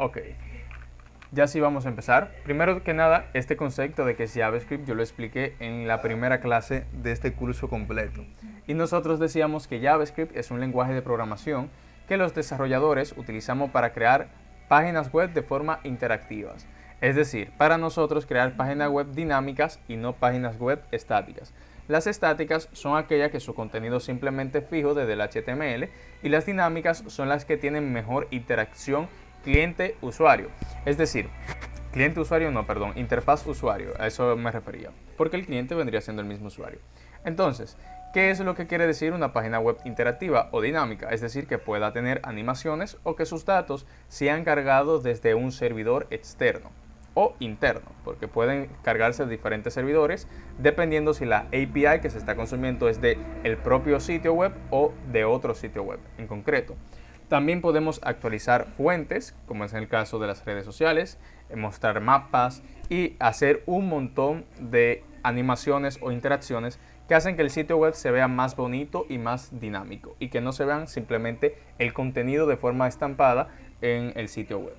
Ok, ya sí vamos a empezar. Primero que nada, este concepto de que es JavaScript yo lo expliqué en la primera clase de este curso completo. Y nosotros decíamos que JavaScript es un lenguaje de programación que los desarrolladores utilizamos para crear páginas web de forma interactivas. Es decir, para nosotros crear páginas web dinámicas y no páginas web estáticas. Las estáticas son aquellas que su contenido es simplemente fijo desde el HTML y las dinámicas son las que tienen mejor interacción cliente-usuario. Es decir, cliente-usuario no, perdón, interfaz-usuario, a eso me refería, porque el cliente vendría siendo el mismo usuario. Entonces, ¿qué es lo que quiere decir una página web interactiva o dinámica? Es decir, que pueda tener animaciones o que sus datos sean cargados desde un servidor externo o interno, porque pueden cargarse de diferentes servidores dependiendo si la API que se está consumiendo es de el propio sitio web o de otro sitio web en concreto. También podemos actualizar fuentes, como es en el caso de las redes sociales, mostrar mapas y hacer un montón de animaciones o interacciones que hacen que el sitio web se vea más bonito y más dinámico y que no se vean simplemente el contenido de forma estampada en el sitio web.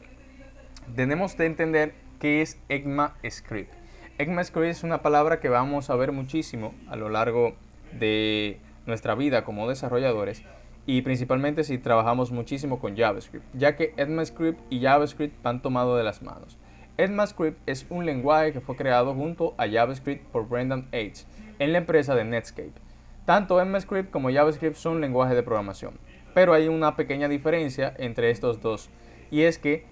Tenemos de entender qué es ECMAScript. ECMAScript es una palabra que vamos a ver muchísimo a lo largo de nuestra vida como desarrolladores y principalmente si trabajamos muchísimo con JavaScript, ya que ECMAScript y JavaScript van tomado de las manos. ECMAScript es un lenguaje que fue creado junto a JavaScript por Brendan Eich en la empresa de Netscape. Tanto ECMAScript como JavaScript son lenguajes de programación, pero hay una pequeña diferencia entre estos dos, y es que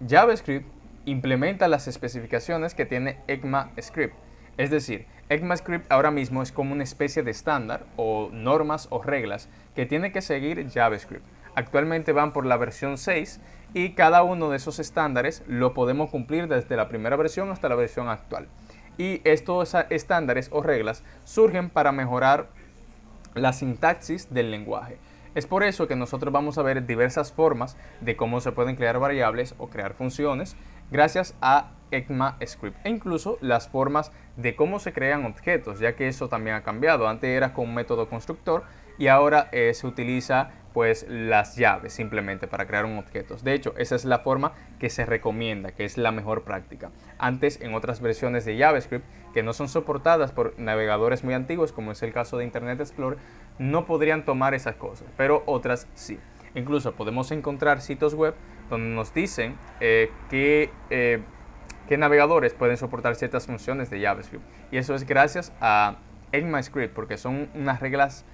JavaScript implementa las especificaciones que tiene ECMAScript. Es decir, ECMAScript ahora mismo es como una especie de estándar o normas o reglas que tiene que seguir JavaScript. Actualmente van por la versión 6 y cada uno de esos estándares lo podemos cumplir desde la primera versión hasta la versión actual. Y estos estándares o reglas surgen para mejorar la sintaxis del lenguaje. Es por eso que nosotros vamos a ver diversas formas de cómo se pueden crear variables o crear funciones gracias a ECMAScript e incluso las formas de cómo se crean objetos, ya que eso también ha cambiado. Antes era con un método constructor y ahora se utiliza pues las llaves simplemente para crear un objeto. De hecho, esa es la forma que se recomienda, que es la mejor práctica. Antes, en otras versiones de JavaScript que no son soportadas por navegadores muy antiguos, como es el caso de Internet Explorer, no podrían tomar esas cosas, pero otras sí. Incluso podemos encontrar sitios web donde nos dicen qué navegadores pueden soportar ciertas funciones de JavaScript. Y eso es gracias a ECMAScript, porque son unas reglas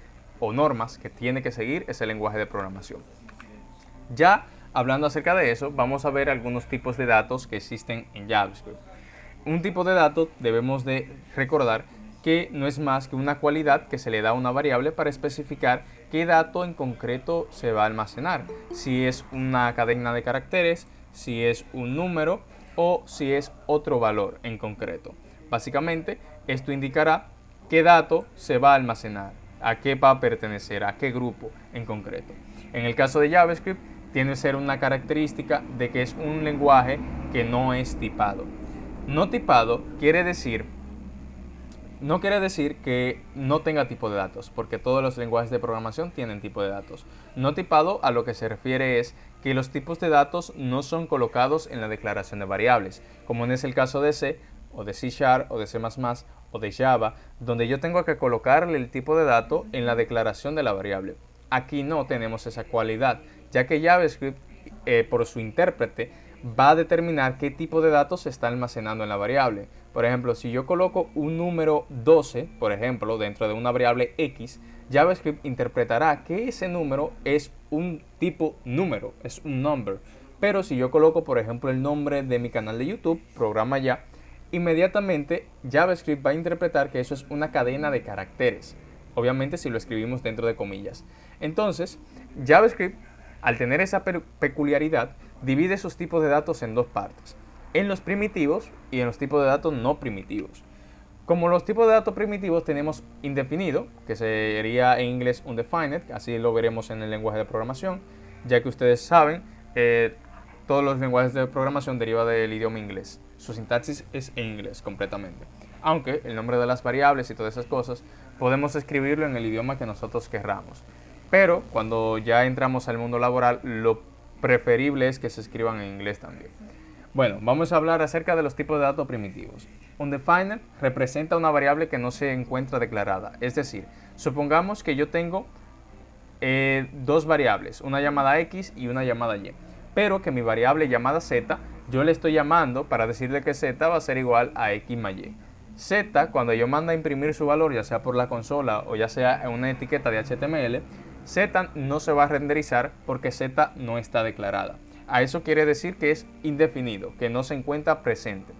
o normas que tiene que seguir ese lenguaje de programación. Ya hablando acerca de eso, vamos a ver algunos tipos de datos que existen en JavaScript. Un tipo de dato debemos de recordar que no es más que una cualidad que se le da a una variable para especificar qué dato en concreto se va a almacenar. Si es una cadena de caracteres, si es un número o si es otro valor en concreto. Básicamente, esto indicará qué dato se va a almacenar, a qué va a pertenecer, a qué grupo en concreto. En el caso de JavaScript, tiene que ser una característica de que es un lenguaje que no es tipado. No tipado no quiere decir que no tenga tipo de datos, porque todos los lenguajes de programación tienen tipo de datos. No tipado a lo que se refiere es que los tipos de datos no son colocados en la declaración de variables, como es el caso de C, o de C# o de C++ o de Java, donde yo tengo que colocarle el tipo de dato en la declaración de la variable. Aquí no tenemos esa cualidad, ya que JavaScript, por su intérprete, va a determinar qué tipo de datos se está almacenando en la variable. Por ejemplo, si yo coloco un número 12, por ejemplo, dentro de una variable X, JavaScript interpretará que ese número es un tipo número, es un number. Pero si yo coloco, por ejemplo, el nombre de mi canal de YouTube, programa ya, inmediatamente JavaScript va a interpretar que eso es una cadena de caracteres. Obviamente si lo escribimos dentro de comillas. Entonces, JavaScript, al tener esa peculiaridad, divide sus tipos de datos en dos partes, en los primitivos y en los tipos de datos no primitivos. Como los tipos de datos primitivos tenemos indefinido, que sería en inglés undefined, así lo veremos en el lenguaje de programación, ya que ustedes saben, todos los lenguajes de programación derivan del idioma inglés. Su sintaxis es en inglés completamente. Aunque el nombre de las variables y todas esas cosas podemos escribirlo en el idioma que nosotros querramos. Pero cuando ya entramos al mundo laboral, lo preferible es que se escriban en inglés también. Bueno, vamos a hablar acerca de los tipos de datos primitivos. Un definer representa una variable que no se encuentra declarada. Es decir, supongamos que yo tengo dos variables, una llamada x y una llamada y, pero que mi variable llamada z, yo le estoy llamando para decirle que z va a ser igual a x más y. Z, cuando yo mando a imprimir su valor, ya sea por la consola o ya sea en una etiqueta de HTML, z no se va a renderizar porque z no está declarada. A eso quiere decir que es indefinido, que no se encuentra presente.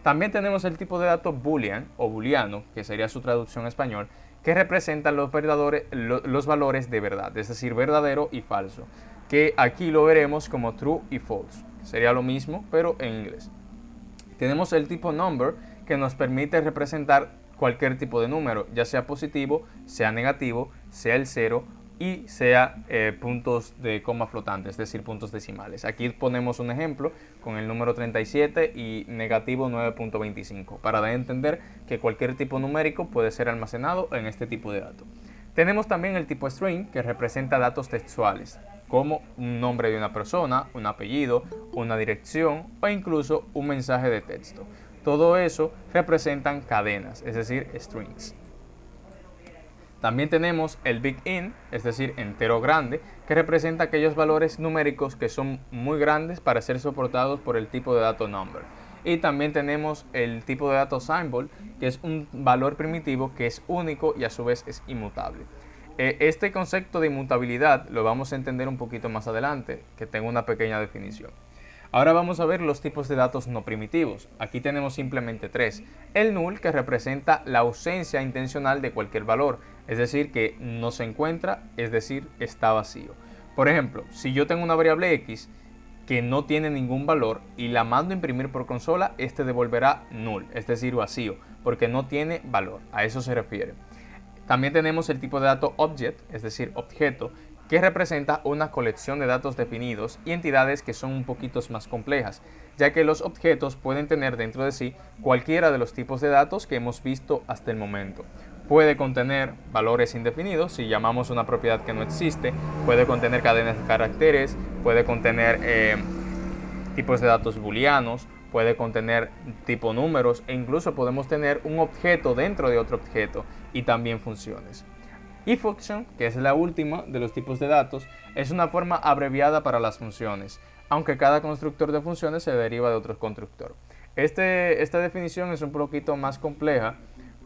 También tenemos el tipo de dato boolean o booleano, que sería su traducción en español, que representa los valores de verdad, es decir, verdadero y falso, que aquí lo veremos como true y false. Sería lo mismo, pero en inglés. Tenemos el tipo number, que nos permite representar cualquier tipo de número, ya sea positivo, sea negativo, sea el 0 y sea puntos de coma flotantes, es decir, puntos decimales. Aquí ponemos un ejemplo con el número 37 y negativo 9.25 para dar a entender que cualquier tipo numérico puede ser almacenado en este tipo de datos. Tenemos también el tipo string, que representa datos textuales, como un nombre de una persona, un apellido, una dirección o incluso un mensaje de texto. Todo eso representan cadenas, es decir, strings. También tenemos el big int, es decir, entero grande, que representa aquellos valores numéricos que son muy grandes para ser soportados por el tipo de dato number. Y también tenemos el tipo de dato symbol, que es un valor primitivo que es único y a su vez es inmutable. Este concepto de inmutabilidad lo vamos a entender un poquito más adelante, que tengo una pequeña definición. Ahora vamos a ver los tipos de datos no primitivos. Aquí tenemos simplemente tres. El null, que representa la ausencia intencional de cualquier valor, es decir, que no se encuentra, es decir, está vacío. Por ejemplo, si yo tengo una variable x que no tiene ningún valor y la mando a imprimir por consola, este devolverá null, es decir, vacío, porque no tiene valor. A eso se refiere. También tenemos el tipo de dato object, es decir, objeto, que representa una colección de datos definidos y entidades que son un poquito más complejas, ya que los objetos pueden tener dentro de sí cualquiera de los tipos de datos que hemos visto hasta el momento. Puede contener valores indefinidos, si llamamos una propiedad que no existe, puede contener cadenas de caracteres, puede contener tipos de datos booleanos, puede contener tipo números e incluso podemos tener un objeto dentro de otro objeto y también funciones. Y function, que es la última de los tipos de datos, es una forma abreviada para las funciones, aunque cada constructor de funciones se deriva de otro constructor. Esta definición es un poquito más compleja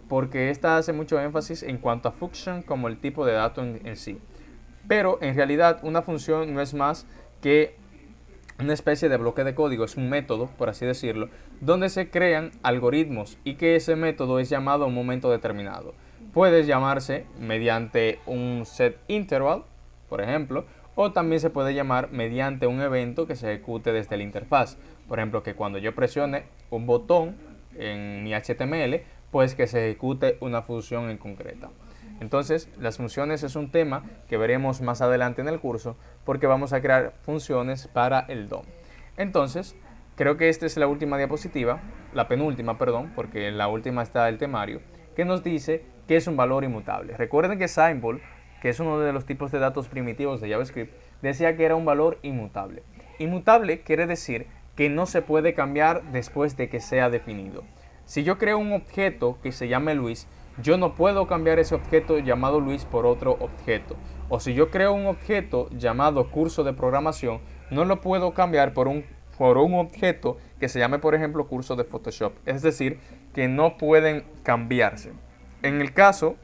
porque esta hace mucho énfasis en cuanto a function como el tipo de dato en sí. Pero en realidad una función no es más que una especie de bloque de código, es un método, por así decirlo, donde se crean algoritmos y que ese método es llamado a un momento determinado. Puede llamarse mediante un set interval, por ejemplo, o también se puede llamar mediante un evento que se ejecute desde la interfaz. Por ejemplo, que cuando yo presione un botón en mi HTML, pues que se ejecute una función en concreta. Entonces, las funciones es un tema que veremos más adelante en el curso porque vamos a crear funciones para el DOM. Entonces, creo que esta es la última diapositiva, la penúltima, perdón, porque en la última está el temario, que nos dice que es un valor inmutable. Recuerden que symbol, que es uno de los tipos de datos primitivos de JavaScript, decía que era un valor inmutable. Inmutable quiere decir que no se puede cambiar después de que sea definido. Si yo creo un objeto que se llame Luis, yo no puedo cambiar ese objeto llamado Luis por otro objeto. O si yo creo un objeto llamado curso de programación, no lo puedo cambiar por un objeto que se llame, por ejemplo, curso de Photoshop. Es decir, que no pueden cambiarse. En el caso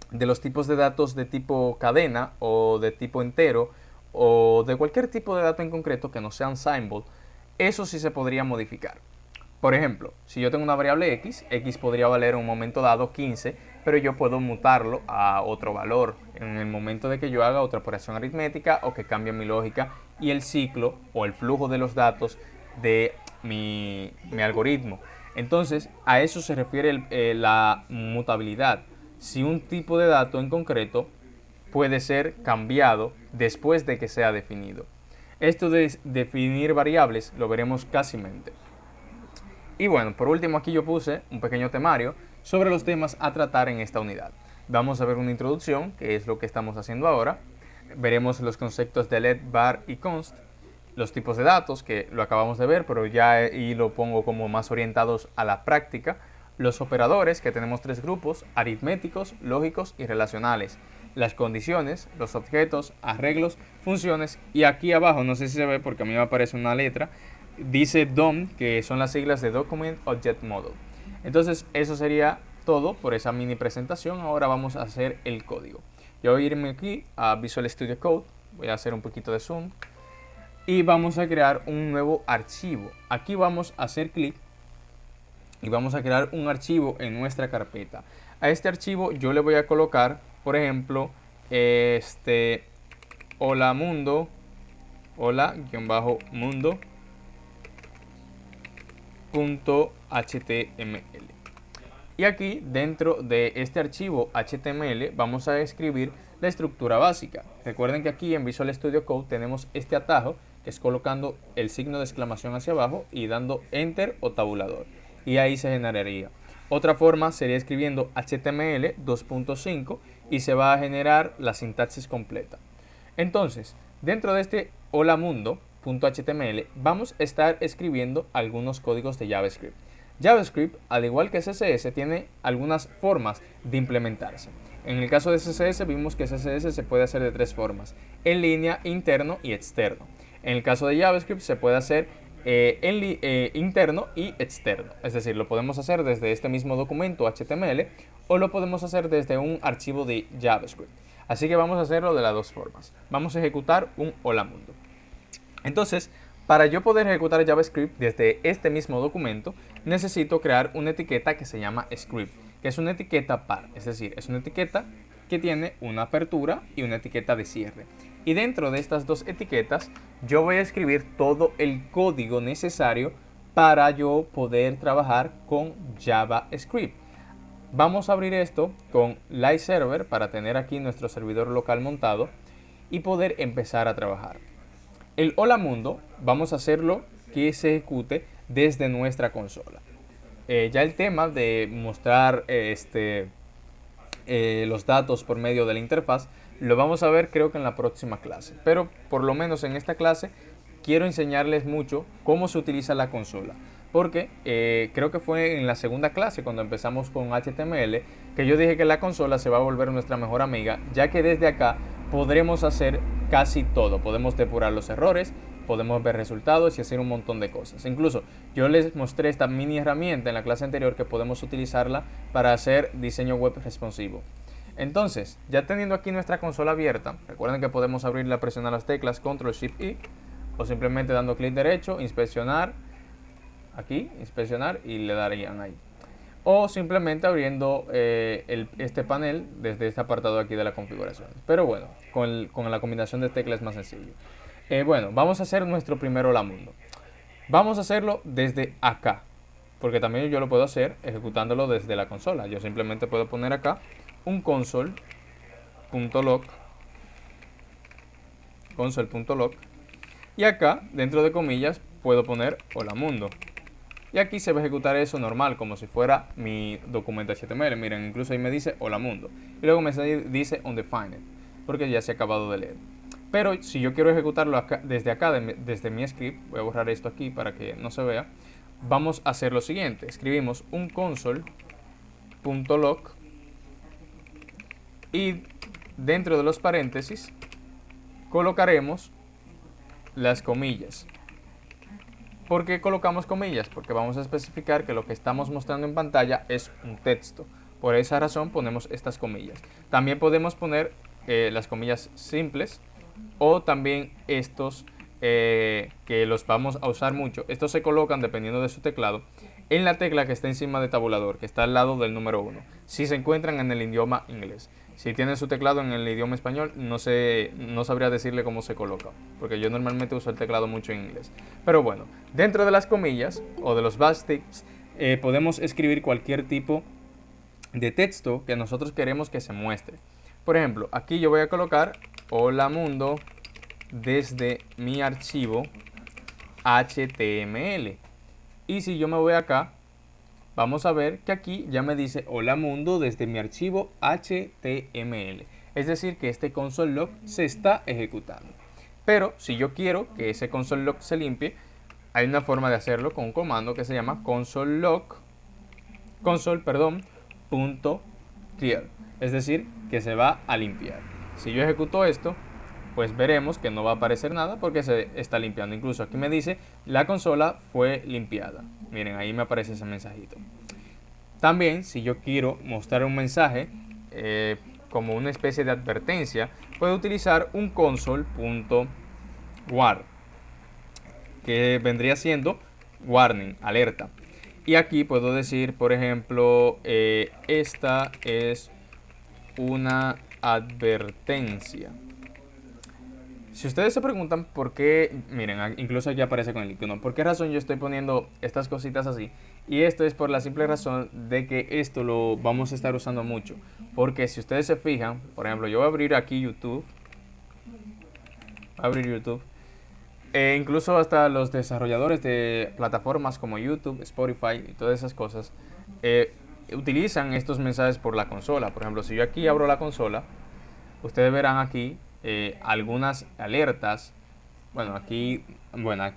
de los tipos de datos de tipo cadena o de tipo entero o de cualquier tipo de dato en concreto que no sean symbol, eso sí se podría modificar. Por ejemplo, si yo tengo una variable x, x podría valer en un momento dado 15, pero yo puedo mutarlo a otro valor en el momento de que yo haga otra operación aritmética o que cambie mi lógica y el ciclo o el flujo de los datos de mi algoritmo. Entonces, a eso se refiere la mutabilidad. Si un tipo de dato en concreto puede ser cambiado después de que sea definido. Esto de definir variables lo veremos cásimente. Y bueno, por último aquí yo puse un pequeño temario sobre los temas a tratar en esta unidad. Vamos a ver una introducción, que es lo que estamos haciendo ahora. Veremos los conceptos de let, var y const. los tipos de datos, que lo acabamos de ver, pero ya ahí lo pongo como más orientados a la práctica. Los operadores, que tenemos tres grupos: aritméticos, lógicos y relacionales. Las condiciones, los objetos, arreglos, funciones. Y aquí abajo, no sé si se ve porque a mí me aparece una letra, dice DOM, que son las siglas de Document Object Model. Entonces eso sería todo por esa mini presentación. Ahora vamos a hacer el código. Yo voy a irme aquí a Visual Studio Code, voy a hacer un poquito de zoom y vamos a crear un nuevo archivo. Aquí vamos a hacer clic y vamos a crear un archivo en nuestra carpeta. A este archivo yo le voy a colocar, por ejemplo, hola mundo, hola-mundo.html. Y aquí dentro de este archivo HTML vamos a escribir la estructura básica. Recuerden que aquí en Visual Studio Code tenemos este atajo, que es colocando el signo de exclamación hacia abajo y dando Enter o tabulador. Y ahí se generaría. Otra forma sería escribiendo HTML 2.5 y se va a generar la sintaxis completa. Entonces, dentro de este hola mundo.html vamos a estar escribiendo algunos códigos de JavaScript. JavaScript, al igual que CSS, tiene algunas formas de implementarse. En el caso de CSS vimos que CSS se puede hacer de tres formas: en línea, interno y externo. En el caso de JavaScript se puede hacer interno y externo. Es decir, lo podemos hacer desde este mismo documento HTML o lo podemos hacer desde un archivo de JavaScript. Así que vamos a hacerlo de las dos formas. Vamos a ejecutar un hola mundo. Entonces, para yo poder ejecutar JavaScript desde este mismo documento, necesito crear una etiqueta que se llama script, que es una etiqueta par, es decir, es una etiqueta que tiene una apertura y una etiqueta de cierre. Y dentro de estas dos etiquetas, yo voy a escribir todo el código necesario para yo poder trabajar con JavaScript. Vamos a abrir esto con Live Server para tener aquí nuestro servidor local montado y poder empezar a trabajar. El hola mundo vamos a hacerlo que se ejecute desde nuestra consola. Ya el tema de mostrar los datos por medio de la interfaz lo vamos a ver, creo que en la próxima clase, pero por lo menos en esta clase quiero enseñarles mucho cómo se utiliza la consola, porque creo que fue en la segunda clase cuando empezamos con HTML que yo dije que la consola se va a volver nuestra mejor amiga, ya que desde acá podremos hacer casi todo. Podemos depurar los errores, podemos ver resultados y hacer un montón de cosas. Incluso yo les mostré esta mini herramienta en la clase anterior que podemos utilizarla para hacer diseño web responsivo. Entonces, ya teniendo aquí nuestra consola abierta, recuerden que podemos abrirla presionando las teclas Control Shift I o simplemente dando clic derecho, inspeccionar, aquí, inspeccionar y le darían ahí. O simplemente abriendo este panel desde este apartado aquí de la configuración. Pero bueno, con la combinación de teclas es más sencillo. Bueno, vamos a hacer nuestro primer hola mundo. Vamos a hacerlo desde acá, porque también yo lo puedo hacer ejecutándolo desde la consola. Yo simplemente puedo poner acá un console.log y acá, dentro de comillas, puedo poner hola mundo. Y aquí se va a ejecutar eso normal, como si fuera mi documento HTML. Miren, incluso ahí me dice hola mundo. Y luego me dice undefined, porque ya se ha acabado de leer. Pero si yo quiero ejecutarlo acá, desde mi script, voy a borrar esto aquí para que no se vea. Vamos a hacer lo siguiente. Escribimos un console.log y dentro de los paréntesis colocaremos las comillas. ¿Por qué colocamos comillas? Porque vamos a especificar que lo que estamos mostrando en pantalla es un texto. Por esa razón ponemos estas comillas. También podemos poner las comillas simples o también estos que los vamos a usar mucho. Estos se colocan, dependiendo de su teclado, en la tecla que está encima de tabulador, que está al lado del número 1, si se encuentran en el idioma inglés. Si tienen su teclado en el idioma español, no sabría decirle cómo se coloca, porque yo normalmente uso el teclado mucho en inglés. Pero bueno, dentro de las comillas o de los backticks podemos escribir cualquier tipo de texto que nosotros queremos que se muestre. Por ejemplo, aquí yo voy a colocar hola mundo desde mi archivo HTML. Y si yo me voy acá, vamos a ver que aquí ya me dice hola mundo desde mi archivo HTML. Es decir, que este console log se está ejecutando. Pero si yo quiero que ese console log se limpie, hay una forma de hacerlo con un comando que se llama console.clear, es decir, que se va a limpiar. Si yo ejecuto esto, pues veremos que no va a aparecer nada porque se está limpiando. Incluso aquí me dice la consola fue limpiada. Miren, ahí me aparece ese mensajito. También, si yo quiero mostrar un mensaje como una especie de advertencia, puedo utilizar un console.war, que vendría siendo warning, alerta. Y aquí puedo decir, por ejemplo, esta es una advertencia. Si ustedes se preguntan por qué, miren, incluso aquí aparece con el icono, ¿por qué razón yo estoy poniendo estas cositas así? Y esto es por la simple razón de que esto lo vamos a estar usando mucho. Porque si ustedes se fijan, por ejemplo, yo voy a abrir aquí YouTube. Incluso hasta los desarrolladores de plataformas como YouTube, Spotify y todas esas cosas utilizan estos mensajes por la consola. Por ejemplo, si yo aquí abro la consola, ustedes verán aquí algunas alertas. Aquí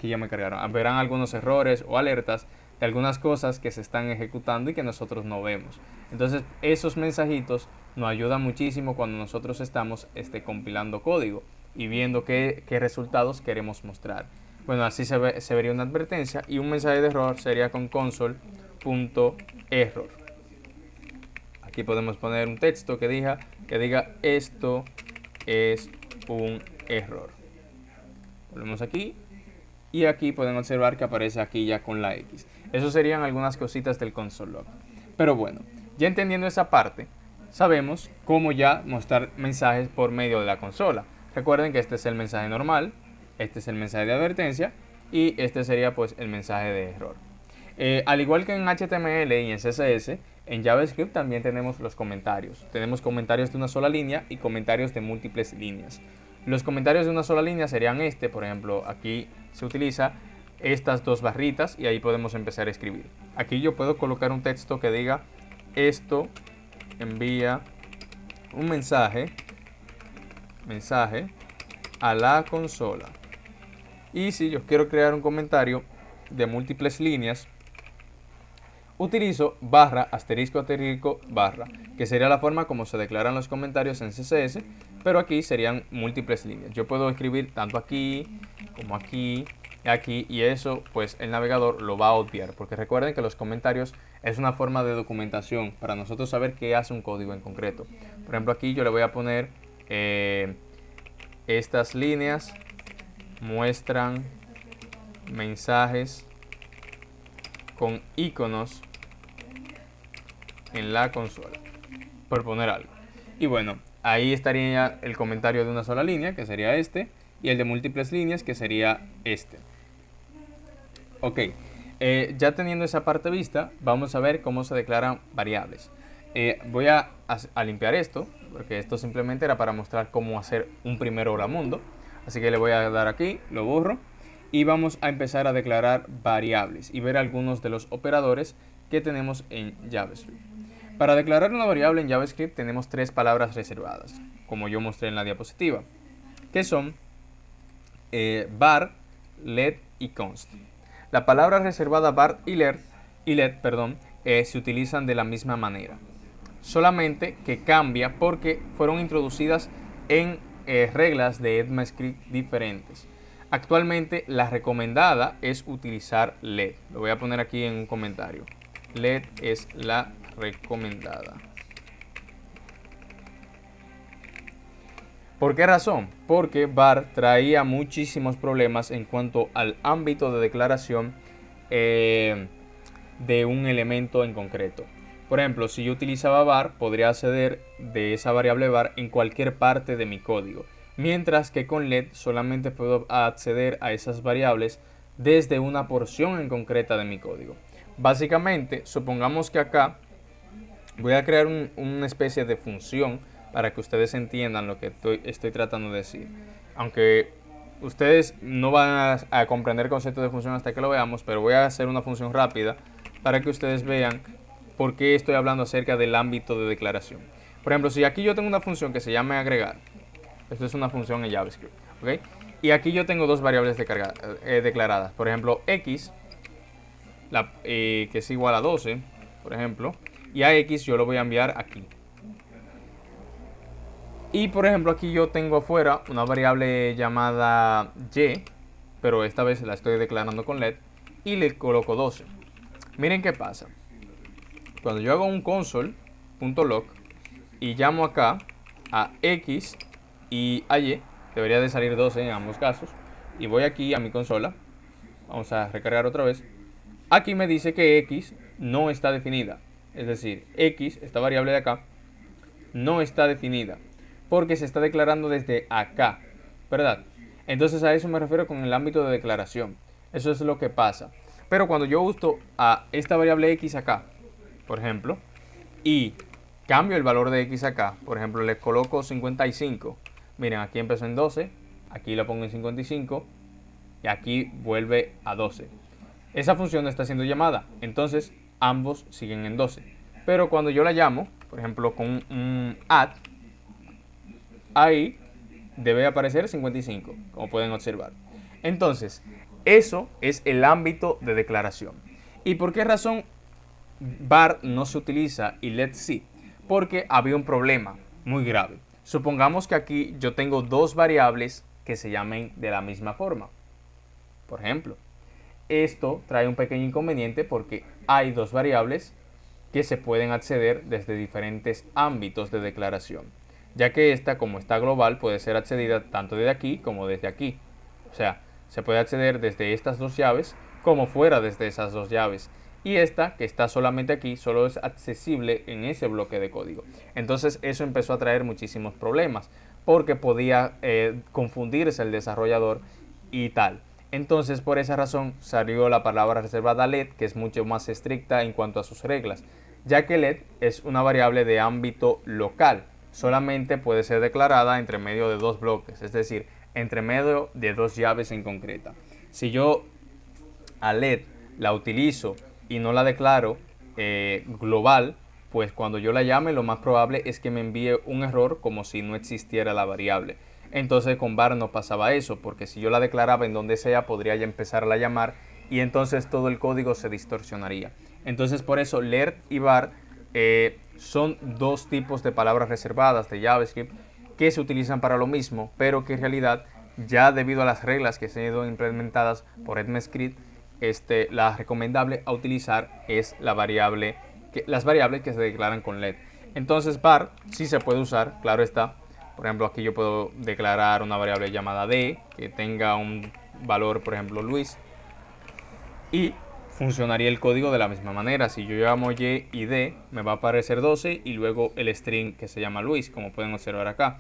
ya me cargaron. Verán algunos errores o alertas de algunas cosas que se están ejecutando y que nosotros no vemos. Entonces, esos mensajitos nos ayudan muchísimo cuando nosotros estamos compilando código y viendo qué resultados queremos mostrar. Bueno, así se vería una advertencia, y un mensaje de error sería con console.error. Aquí podemos poner un texto que diga esto es un error. Volvemos aquí y aquí pueden observar que aparece aquí ya con la X. Eso serían algunas cositas del console log. Pero bueno, ya entendiendo esa parte, sabemos cómo ya mostrar mensajes por medio de la consola. Recuerden que este es el mensaje normal, este es el mensaje de advertencia y este sería pues el mensaje de error. Al igual que en HTML y en CSS, en JavaScript también tenemos los comentarios. Tenemos comentarios de una sola línea y comentarios de múltiples líneas. Los comentarios de una sola línea serían por ejemplo, aquí se utiliza estas dos barritas y ahí podemos empezar a escribir. Aquí yo puedo colocar un texto que diga esto envía un mensaje a la consola. Y si yo quiero crear un comentario de múltiples líneas, utilizo barra, asterisco, asterisco, barra, que sería la forma como se declaran los comentarios en CSS, pero aquí serían múltiples líneas. Yo puedo escribir tanto aquí como aquí, y eso pues el navegador lo va a obviar, porque recuerden que los comentarios es una forma de documentación para nosotros saber qué hace un código en concreto. Por ejemplo, aquí yo le voy a poner estas líneas muestran mensajes con iconos en la consola, por poner algo. Y bueno, ahí estaría el comentario de una sola línea, que sería este, y el de múltiples líneas, que sería este. Ok, ya teniendo esa parte vista, vamos a ver cómo se declaran variables. Voy a limpiar esto, porque esto simplemente era para mostrar cómo hacer un primer hola mundo. Así que le voy a dar aquí, lo borro, y vamos a empezar a declarar variables y ver algunos de los operadores que tenemos en JavaScript. Para declarar una variable en JavaScript tenemos tres palabras reservadas, como yo mostré en la diapositiva, que son var, let y const. La palabra reservada var y let se utilizan de la misma manera, solamente que cambia porque fueron introducidas en reglas de ECMAScript diferentes. Actualmente la recomendada es utilizar let. Lo voy a poner aquí en un comentario. Let es la recomendada. ¿Por qué razón? Porque var traía muchísimos problemas en cuanto al ámbito de declaración de un elemento en concreto. Por ejemplo, si yo utilizaba var, podría acceder de esa variable var en cualquier parte de mi código, mientras que con let solamente puedo acceder a esas variables desde una porción en concreta de mi código. Básicamente, supongamos que acá voy a crear una especie de función para que ustedes entiendan lo que estoy tratando de decir. Aunque ustedes no van a comprender el concepto de función hasta que lo veamos, pero voy a hacer una función rápida para que ustedes vean por qué estoy hablando acerca del ámbito de declaración. Por ejemplo, si aquí yo tengo una función que se llama agregar, esto es una función en JavaScript, ¿ok? Y aquí yo tengo dos variables declaradas. Por ejemplo, x, que es igual a 12, por ejemplo. Y a x yo lo voy a enviar aquí. Y por ejemplo, aquí yo tengo afuera una variable llamada y, pero esta vez la estoy declarando con let, y le coloco 12. Miren qué pasa. Cuando yo hago un console.log y llamo acá a x y a y, debería de salir 12 en ambos casos, y voy aquí a mi consola, vamos a recargar otra vez. Aquí me dice que x no está definida, es decir, x, esta variable de acá, no está definida, porque se está declarando desde acá, ¿verdad? Entonces a eso me refiero con el ámbito de declaración. Eso es lo que pasa. Pero cuando yo uso a esta variable x acá, por ejemplo, y cambio el valor de x acá, por ejemplo, le coloco 55. Miren, aquí empezó en 12, aquí lo pongo en 55 y aquí vuelve a 12. Esa función no está siendo llamada, entonces ambos siguen en 12. Pero cuando yo la llamo, por ejemplo, con un add, ahí debe aparecer 55, como pueden observar. Entonces, eso es el ámbito de declaración. ¿Y por qué razón var no se utiliza y let sí? Porque había un problema muy grave. Supongamos que aquí yo tengo dos variables que se llamen de la misma forma. Por ejemplo, esto trae un pequeño inconveniente porque hay dos variables que se pueden acceder desde diferentes ámbitos de declaración, ya que esta, como está global, puede ser accedida tanto desde aquí como desde aquí. O sea, se puede acceder desde estas dos llaves como fuera desde esas dos llaves. Y esta, que está solamente aquí, solo es accesible en ese bloque de código. Entonces eso empezó a traer muchísimos problemas, porque podía confundirse el desarrollador y tal. Entonces, por esa razón, salió la palabra reservada let, que es mucho más estricta en cuanto a sus reglas, ya que let es una variable de ámbito local. Solamente puede ser declarada entre medio de dos bloques, es decir, entre medio de dos llaves en concreta. Si yo a let la utilizo y no la declaro global, pues cuando yo la llame lo más probable es que me envíe un error como si no existiera la variable. Entonces con var no pasaba eso, porque si yo la declaraba en donde sea, podría ya empezar a llamar y entonces todo el código se distorsionaría. Entonces por eso let y var son dos tipos de palabras reservadas de JavaScript que se utilizan para lo mismo, pero que en realidad ya debido a las reglas que se han ido implementadas por ECMAScript, la recomendable a utilizar es las variables que se declaran con let. Entonces var sí se puede usar, claro está. Por ejemplo, aquí yo puedo declarar una variable llamada d que tenga un valor, por ejemplo, Luis, y funcionaría el código de la misma manera. Si yo llamo y y d, me va a aparecer 12 y luego el string que se llama Luis, como pueden observar acá.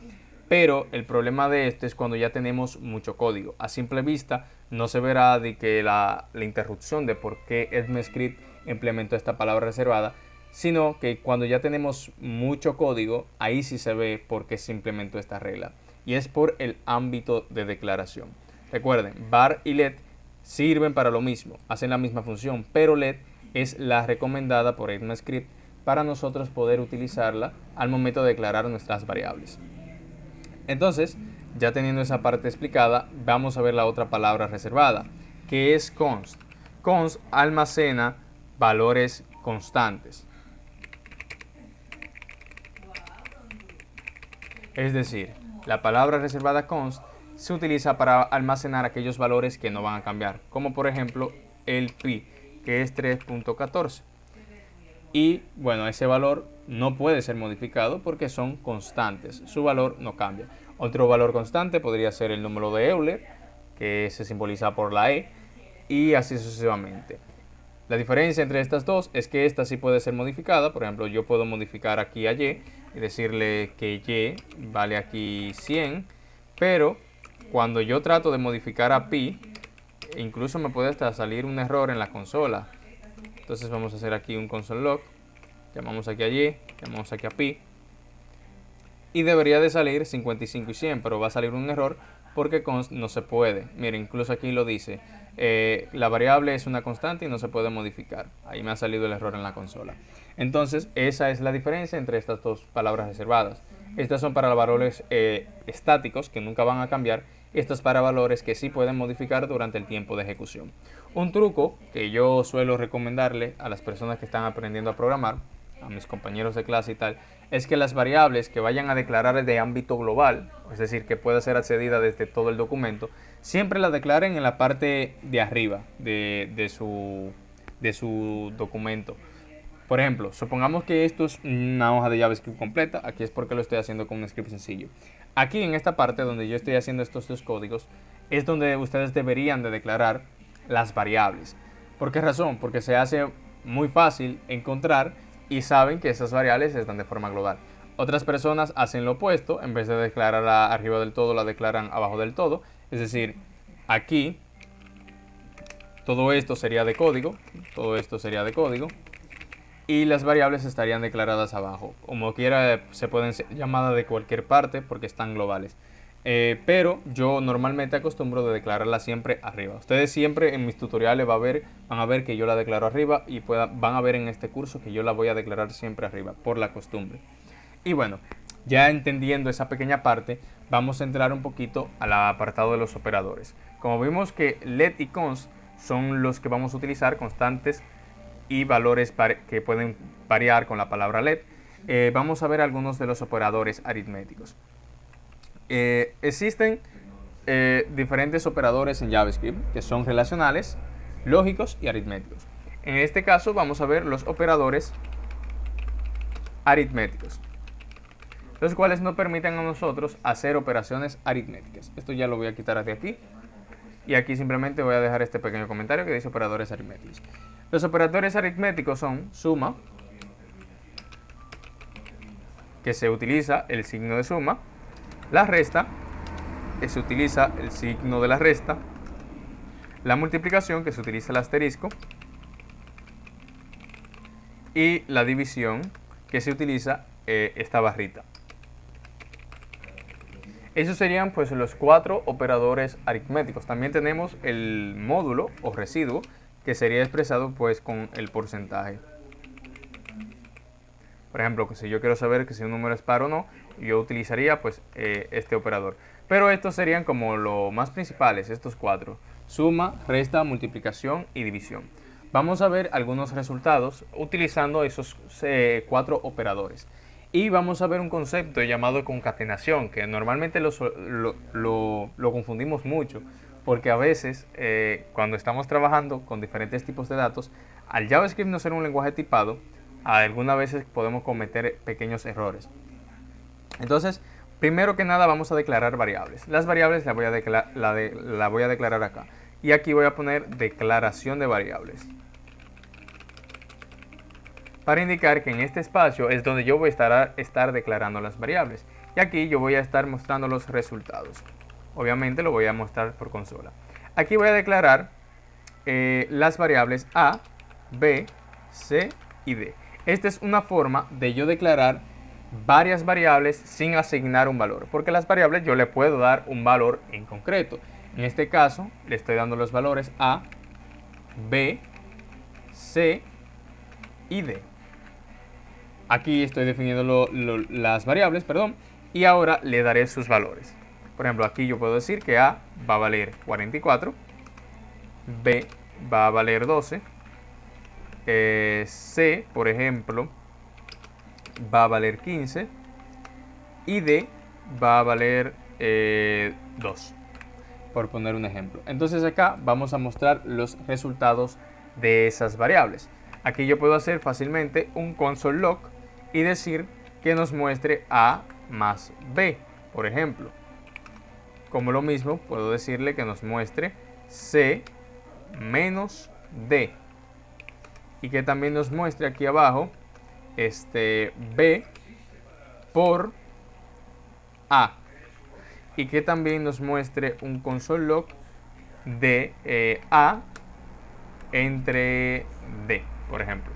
Pero el problema de esto es cuando ya tenemos mucho código. A simple vista no se verá de que la interrupción de por qué ECMAScript implementó esta palabra reservada, sino que cuando ya tenemos mucho código, ahí sí se ve por qué se implementó esta regla. Y es por el ámbito de declaración. Recuerden, var y let sirven para lo mismo, hacen la misma función, pero let es la recomendada por ECMAScript para nosotros poder utilizarla al momento de declarar nuestras variables. Entonces, ya teniendo esa parte explicada, vamos a ver la otra palabra reservada, que es const. Const almacena valores constantes. Es decir, la palabra reservada const se utiliza para almacenar aquellos valores que no van a cambiar, como por ejemplo el pi, que es 3.14. Y bueno, ese valor no puede ser modificado porque son constantes, su valor no cambia. Otro valor constante podría ser el número de Euler, que se simboliza por la E, y así sucesivamente. La diferencia entre estas dos es que esta sí puede ser modificada. Por ejemplo, yo puedo modificar aquí a y decirle que y vale aquí 100, pero cuando yo trato de modificar a pi, incluso me puede hasta salir un error en la consola. Entonces vamos a hacer aquí un console log, llamamos aquí a y, llamamos aquí a pi, y debería de salir 55 y 100, pero va a salir un error porque const no se puede. Miren, incluso aquí lo dice, la variable es una constante y no se puede modificar. Ahí me ha salido el error en la consola. Entonces esa es la diferencia entre estas dos palabras reservadas. Estas son para los valores estáticos que nunca van a cambiar, Esto es para valores que sí pueden modificar durante el tiempo de ejecución. Un truco que yo suelo recomendarle a las personas que están aprendiendo a programar, a mis compañeros de clase y tal, es que las variables que vayan a declarar de ámbito global, es decir, que pueda ser accedida desde todo el documento, siempre la declaren en la parte de arriba de su documento. Por ejemplo, supongamos que esto es una hoja de JavaScript completa. Aquí es porque lo estoy haciendo con un script sencillo. Aquí en esta parte donde yo estoy haciendo estos dos códigos es donde ustedes deberían de declarar las variables. ¿Por qué razón? Porque se hace muy fácil encontrar y saben que esas variables están de forma global. Otras personas hacen lo opuesto, en vez de declararla arriba del todo, la declaran abajo del todo. Es decir, aquí todo esto sería de código, todo esto sería de código, y las variables estarían declaradas abajo. Como quiera, se pueden ser llamadas de cualquier parte porque están globales. Pero yo normalmente acostumbro de declararla siempre arriba. Ustedes siempre en mis tutoriales van a ver que yo la declaro arriba y van a ver en este curso que yo la voy a declarar siempre arriba por la costumbre. Y bueno, ya entendiendo esa pequeña parte, vamos a entrar un poquito al apartado de los operadores. Como vimos que let y const son los que vamos a utilizar, constantes y valores que pueden variar con la palabra let, vamos a ver algunos de los operadores aritméticos. Existen diferentes operadores en JavaScript que son relacionales, lógicos y aritméticos. En este caso vamos a ver los operadores aritméticos, los cuales nos permiten a nosotros hacer operaciones aritméticas. Esto ya lo voy a quitar de aquí y aquí simplemente voy a dejar este pequeño comentario que dice operadores aritméticos. Los operadores aritméticos son suma, que se utiliza el signo de suma, la resta, que se utiliza el signo de la resta, la multiplicación, que se utiliza el asterisco, y la división, que se utiliza esta barrita. Esos serían pues los 4 operadores aritméticos. También tenemos el módulo o residuo, que sería expresado pues con el porcentaje. Por ejemplo, que si yo quiero saber que si un número es par o no, yo utilizaría pues este operador. Pero estos serían como los más principales, estos 4: suma, resta, multiplicación y división. Vamos a ver algunos resultados utilizando esos 4 operadores. Y vamos a ver un concepto llamado concatenación, que normalmente lo confundimos mucho, porque a veces cuando estamos trabajando con diferentes tipos de datos, al JavaScript no ser un lenguaje tipado, algunas veces podemos cometer pequeños errores. Entonces, primero que nada vamos a declarar variables. Las variables la voy a declarar acá. Y aquí voy a poner declaración de variables, para indicar que en este espacio es donde yo voy a estar declarando las variables. Y aquí yo voy a estar mostrando los resultados. Obviamente lo voy a mostrar por consola. Aquí voy a declarar las variables A, B, C y D. Esta es una forma de yo declarar varias variables sin asignar un valor, porque las variables yo le puedo dar un valor en concreto. En este caso le estoy dando los valores A, B, C y D. Aquí estoy definiendo las variables, y ahora le daré sus valores. Por ejemplo, aquí yo puedo decir que A va a valer 44, B va a valer 12, C, por ejemplo, va a valer 15 y D va a valer 2, por poner un ejemplo. Entonces acá vamos a mostrar los resultados de esas variables. Aquí yo puedo hacer fácilmente un console log y decir que nos muestre A más B, por ejemplo. Como lo mismo, puedo decirle que nos muestre C menos D. Y que también nos muestre aquí abajo B por A. Y que también nos muestre un console log de A entre D, por ejemplo.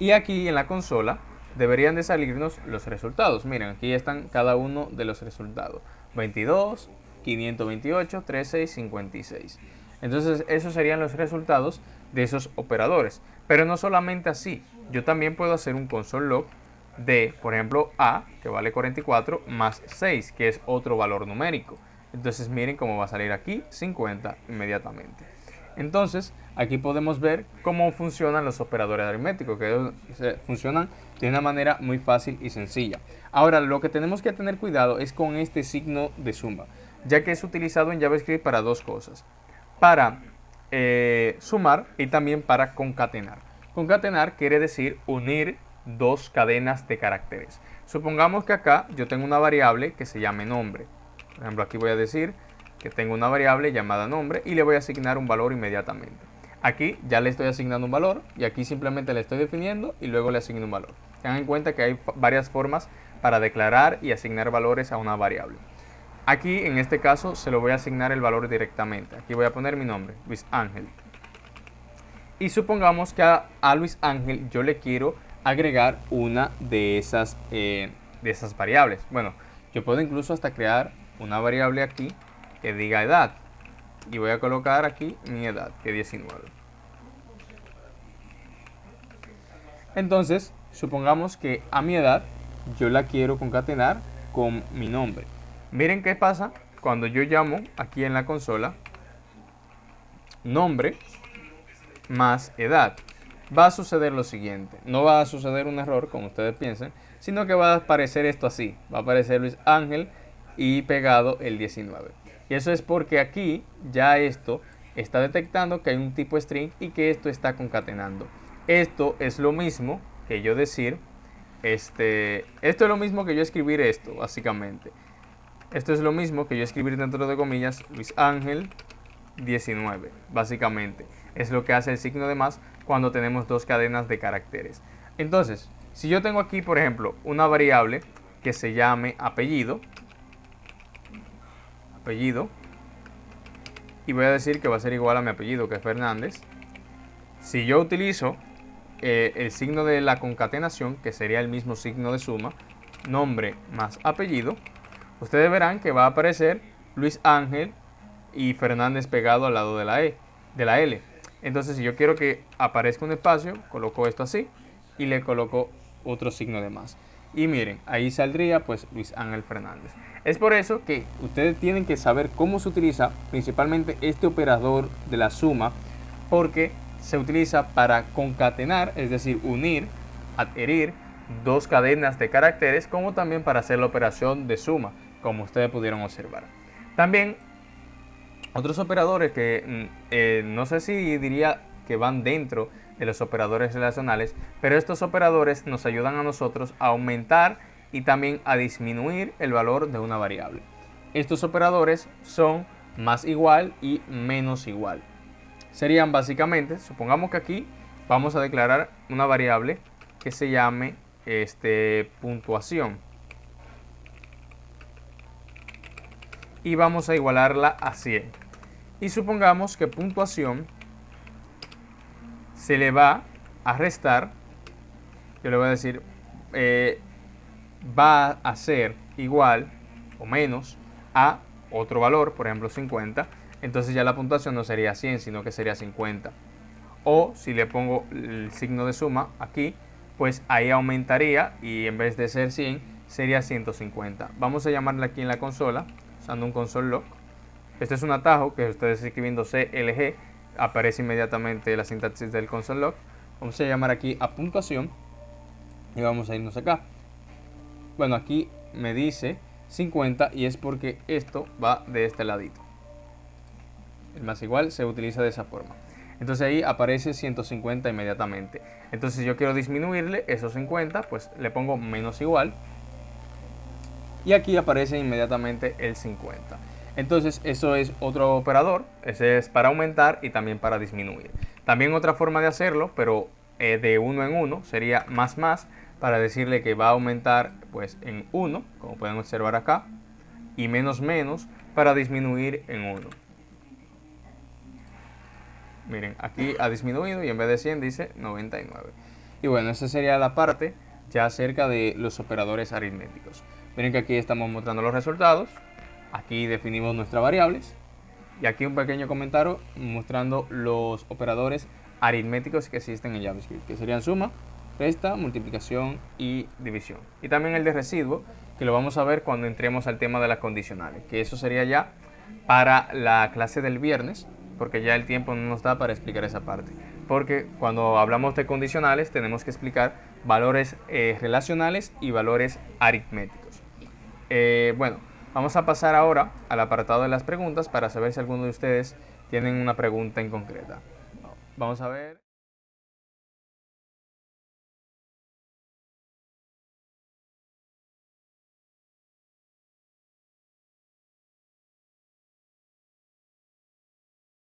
Y aquí en la consola deberían de salirnos los resultados. Miren, aquí están cada uno de los resultados: 22, 528, 13 y 56. Entonces esos serían los resultados de esos operadores. Pero no solamente así, yo también puedo hacer un console log de, por ejemplo, A, que vale 44, más 6, que es otro valor numérico. Entonces miren cómo va a salir aquí 50 inmediatamente. Entonces aquí podemos ver cómo funcionan los operadores aritméticos, que funcionan de una manera muy fácil y sencilla. Ahora lo que tenemos que tener cuidado es con este signo de suma, ya que es utilizado en JavaScript para dos cosas: para sumar y también para concatenar. Concatenar quiere decir unir dos cadenas de caracteres. Supongamos que acá yo tengo una variable que se llame nombre. Por ejemplo, aquí voy a decir que tengo una variable llamada nombre y le voy a asignar un valor inmediatamente. Aquí ya le estoy asignando un valor y aquí simplemente le estoy definiendo y luego le asigno un valor. Tengan en cuenta que hay varias formas para declarar y asignar valores a una variable. Aquí en este caso se lo voy a asignar el valor directamente. Aquí voy a poner mi nombre, Luis Ángel. Y supongamos que a Luis Ángel yo le quiero agregar una de esas variables. Bueno, yo puedo incluso hasta crear una variable aquí que diga edad y voy a colocar aquí mi edad, que es 19. Entonces supongamos que a mi edad yo la quiero concatenar con mi nombre. Miren qué pasa cuando yo llamo aquí en la consola nombre más edad. Va a suceder lo siguiente: no va a suceder un error como ustedes piensan, sino que va a aparecer esto así, va a aparecer Luis Ángel y pegado el 19. Y eso es porque aquí ya esto está detectando que hay un tipo string y que esto está concatenando. Esto es lo mismo que yo decir, esto es lo mismo que yo escribir esto, básicamente. Esto es lo mismo que yo escribir dentro de comillas Luis Ángel 19, básicamente. Es lo que hace el signo de más cuando tenemos dos cadenas de caracteres. Entonces, si yo tengo aquí, por ejemplo, una variable que se llame apellido, y voy a decir que va a ser igual a mi apellido, que es Fernández. Si yo utilizo el signo de la concatenación, que sería el mismo signo de suma, nombre más apellido, ustedes verán que va a aparecer Luis Ángel y Fernández pegado al lado de la L. Entonces, si yo quiero que aparezca un espacio, coloco esto así y le coloco otro signo de más. Y miren, ahí saldría pues Luis Ángel Fernández. Es por eso que ustedes tienen que saber cómo se utiliza principalmente este operador de la suma, porque se utiliza para concatenar, es decir, unir, adherir dos cadenas de caracteres, como también para hacer la operación de suma, como ustedes pudieron observar. También otros operadores que no sé si diría que van dentro de los operadores relacionales, pero estos operadores nos ayudan a nosotros a aumentar y también a disminuir el valor de una variable. Estos operadores son más igual y menos igual. Serían básicamente, supongamos que aquí vamos a declarar una variable que se llame puntuación. Y vamos a igualarla a 100. Y supongamos que puntuación se le va a restar, yo le voy a decir, va a ser igual o menos a otro valor, por ejemplo 50, entonces ya la puntuación no sería 100, sino que sería 50. O si le pongo el signo de suma aquí, pues ahí aumentaría y en vez de ser 100, sería 150. Vamos a llamarla aquí en la consola, usando un console log. Este es un atajo que ustedes escribiendo CLG, aparece inmediatamente la sintaxis del console log. Vamos a llamar aquí a puntuación y vamos a irnos acá. Bueno, aquí me dice 50 y es porque esto va de este ladito. El más igual se utiliza de esa forma. Entonces ahí aparece 150 inmediatamente. Entonces si yo quiero disminuirle esos 50, pues le pongo menos igual. Y aquí aparece inmediatamente el 50. Entonces eso es otro operador. Ese es para aumentar y también para disminuir. También otra forma de hacerlo, pero de uno en uno, sería más para decirle que va a aumentar pues en 1, como pueden observar acá, y menos para disminuir en 1. Miren, aquí ha disminuido y en vez de 100 dice 99. Y bueno, esa sería la parte ya acerca de los operadores aritméticos. Miren que aquí estamos mostrando los resultados. Aquí definimos nuestras variables. Y aquí un pequeño comentario mostrando los operadores aritméticos que existen en JavaScript, que serían suma, resta, multiplicación y división. Y también el de residuo, que lo vamos a ver cuando entremos al tema de las condicionales, que eso sería ya para la clase del viernes, porque ya el tiempo no nos da para explicar esa parte. Porque cuando hablamos de condicionales tenemos que explicar valores relacionales y valores aritméticos. Bueno, vamos a pasar ahora al apartado de las preguntas para saber si alguno de ustedes tienen una pregunta en concreta. Vamos a ver.